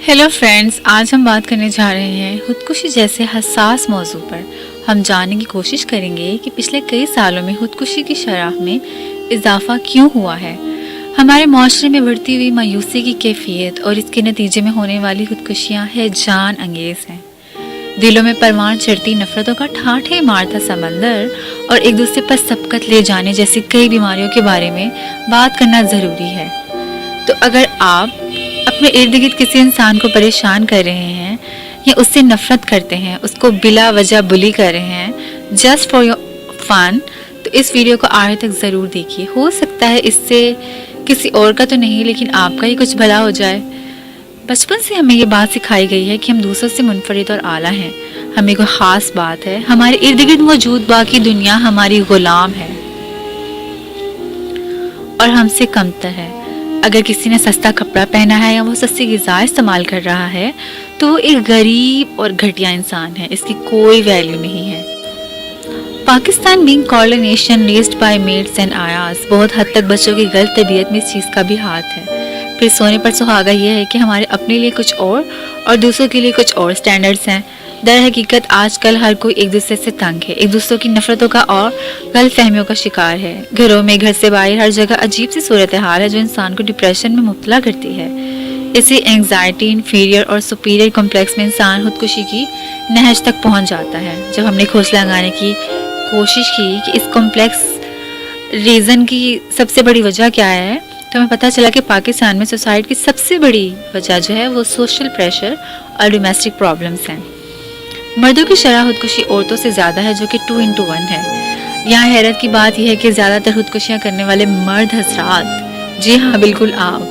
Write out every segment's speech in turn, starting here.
Hello friends, आज हम बात करने जा रहे हैं खुदकुशी जैसे हसास मौजू पर। हम जानने की कोशिश करेंगे कि पिछले कई सालों में खुदकुशी की शरह में इजाफा क्यों हुआ है। हमारे माशरे में बढ़ती हुई मायूसी की कैफियत और इसके नतीजे में होने वाली खुदकुशियाँ है जान अंगेज़ हैं। दिलों में परवान चढ़ती नफरतों का ठाठे मारता समंदर और एक दूसरे पर सबकत ले जाने जैसी कई बीमारियों के बारे में बात करना ज़रूरी है। तो अगर आप अपने इर्द गिर्द किसी इंसान को परेशान कर रहे हैं या उससे नफरत करते हैं, उसको बिला वजह बुली कर रहे हैं जस्ट फॉर योर फन, तो इस वीडियो को आखिर तक ज़रूर देखिए। हो सकता है इससे किसी और का तो नहीं, लेकिन आपका ही कुछ भला हो जाए। बचपन से हमें ये बात सिखाई गई है कि हम दूसरों से मुनफरिद और आला हैं। हमें कोई ख़ास बात है, हमारे इर्द गिर्द मौजूद बाकी दुनिया हमारी गुलाम है और हमसे कमतर है। अगर किसी ने सस्ता कपड़ा पहना है या वो सस्ती ग़िज़ा इस्तेमाल कर रहा है तो वो एक गरीब और घटिया इंसान है, इसकी कोई वैल्यू नहीं है। Pakistan being called a nation raised by maids and ayahs, बहुत हद तक बच्चों की गलत तबीयत में इस चीज़ का भी हाथ है। फिर सोने पर सुहागा ये है कि हमारे अपने लिए कुछ और दूसरों के लिए कुछ और स्टैंडर्ड्स हैं। दर हकीकत आजकल हर कोई एक दूसरे से तंग है, एक दूसरों की नफरतों का और गलत फहमियों का शिकार है। घरों में, घर से बाहर, हर जगह अजीब सी सूरत हाल है जो इंसान को डिप्रेशन में मुब्तला करती है। इसी एंग्जाइटी, इन्फीरियर और सुपीरियर कॉम्प्लेक्स में इंसान खुदकुशी की नहज तक पहुंच जाता है। जब हमने खोज लगाने की कोशिश की कि इस कॉम्प्लेक्स रीज़न की सबसे बड़ी वजह क्या है, तो हमें पता चला कि पाकिस्तान में सोसाइटी की सबसे बड़ी वजह जो है वो सोशल प्रेशर और डोमेस्टिक प्रॉब्लम्स हैं। मर्दों की शरह खुदकुशी औरतों से ज़्यादा है, जो कि 2 into 1 है। यहाँ हैरत की बात यह है कि ज़्यादातर खुदकुशियाँ करने वाले मर्द हजरात, जी हाँ बिल्कुल आप,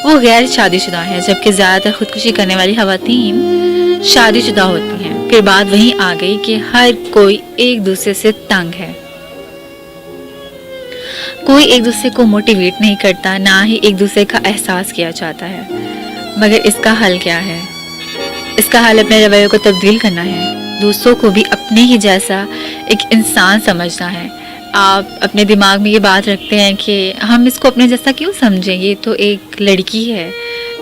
वो गैर शादीशुदा हैं, जबकि ज़्यादातर खुदकुशी करने वाली खवातीन शादीशुदा होती हैं। फिर बात वहीं आ गई कि हर कोई एक दूसरे से तंग है। कोई एक दूसरे को मोटिवेट नहीं करता, ना ही एक दूसरे का एहसास किया जाता है। मगर इसका हल क्या है? इसका हल अपने रवैये को तब्दील करना है, दूसरों को भी अपने ही जैसा एक इंसान समझना है। आप अपने दिमाग में ये बात रखते हैं कि हम इसको अपने जैसा क्यों समझें, ये तो एक लड़की है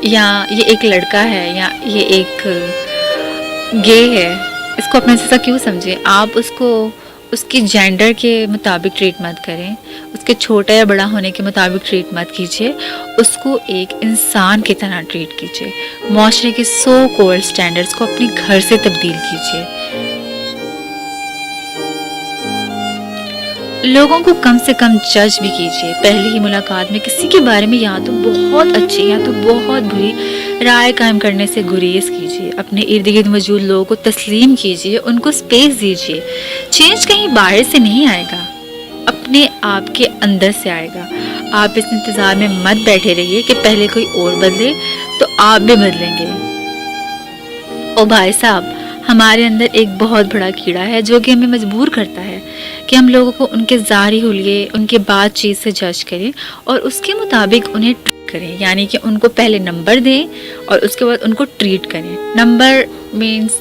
या ये एक लड़का है या ये एक गे है, इसको अपने जैसा क्यों समझें। आप उसको उसकी जेंडर के मुताबिक ट्रीट मत करें, उसके छोटा या बड़ा होने के मुताबिक ट्रीट मत कीजिए, उसको एक इंसान की तरह ट्रीट कीजिए। माशरे के सो कॉल्ड स्टैंडर्ड्स को अपने घर से तब्दील कीजिए। लोगों को कम से कम जज भी कीजिए। पहली ही मुलाकात में किसी के बारे में या तो बहुत अच्छी या तो बहुत बुरी राय कायम करने से गुरेज कीजिए। अपने इर्द गिर्द मौजूद लोगों को तस्लीम कीजिए, उनको स्पेस दीजिए। चेंज कहीं बाहर से नहीं आएगा, अपने आप के अंदर से आएगा। आप इस इंतज़ार में मत बैठे रहिए कि पहले कोई और बदले तो आप भी बदलेंगे। ओ भाई साहब, हमारे अंदर एक बहुत बड़ा कीड़ा है जो कि हमें मजबूर करता है कि हम लोगों को उनके ज़ाहिरी हुलिये, उनके बातचीत से जज करें और उसके मुताबिक उन्हें ट्रीट करें। यानी कि उनको पहले नंबर दें और उसके बाद उनको ट्रीट करें। नंबर मीन्स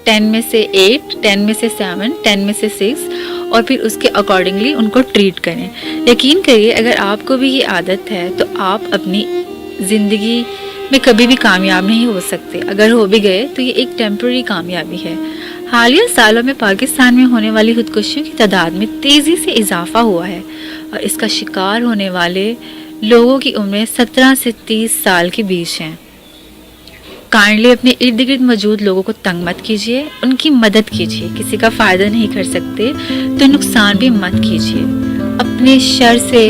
10 में से 8, 10 में से 7, 10 में से 6 और फिर उसके अकॉर्डिंगली उनको ट्रीट करें। यकीन करिए, अगर आपको भी ये आदत है तो आप अपनी ज़िंदगी में कभी भी कामयाब नहीं हो सकते। अगर हो भी गए तो ये एक टेम्पररी कामयाबी है। हालिया सालों में पाकिस्तान में होने वाली खुदकुशियों की तादाद में तेज़ी से इजाफा हुआ है और इसका शिकार होने वाले लोगों की उम्रें 17 से 30 साल के बीच हैं। काइंडली अपने इर्द गिर्द मौजूद लोगों को तंग मत कीजिए, उनकी मदद कीजिए। किसी का फ़ायदा नहीं कर सकते तो नुकसान भी मत कीजिए। अपने शर से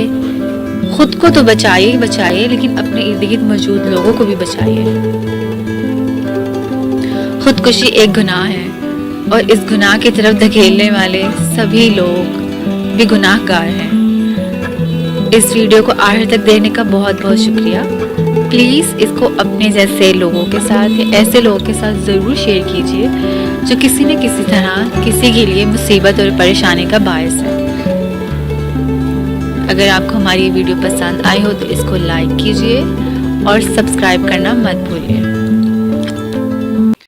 खुद को तो बचाइए ही बचाइए, लेकिन अपने इर्द गिर्द मौजूद लोगों को भी बचाइए। खुदकुशी एक गुनाह है और इस गुनाह की तरफ धकेलने वाले सभी लोग भी गुनाहगार हैं। इस वीडियो को आखिर तक देखने का बहुत बहुत शुक्रिया। प्लीज़ इसको अपने जैसे लोगों के साथ या ऐसे लोगों के साथ ज़रूर शेयर कीजिए जो किसी न किसी तरह किसी के लिए मुसीबत और परेशानी का बायस है। अगर आपको हमारी वीडियो पसंद आई हो तो इसको लाइक कीजिए और सब्सक्राइब करना मत भूलिए।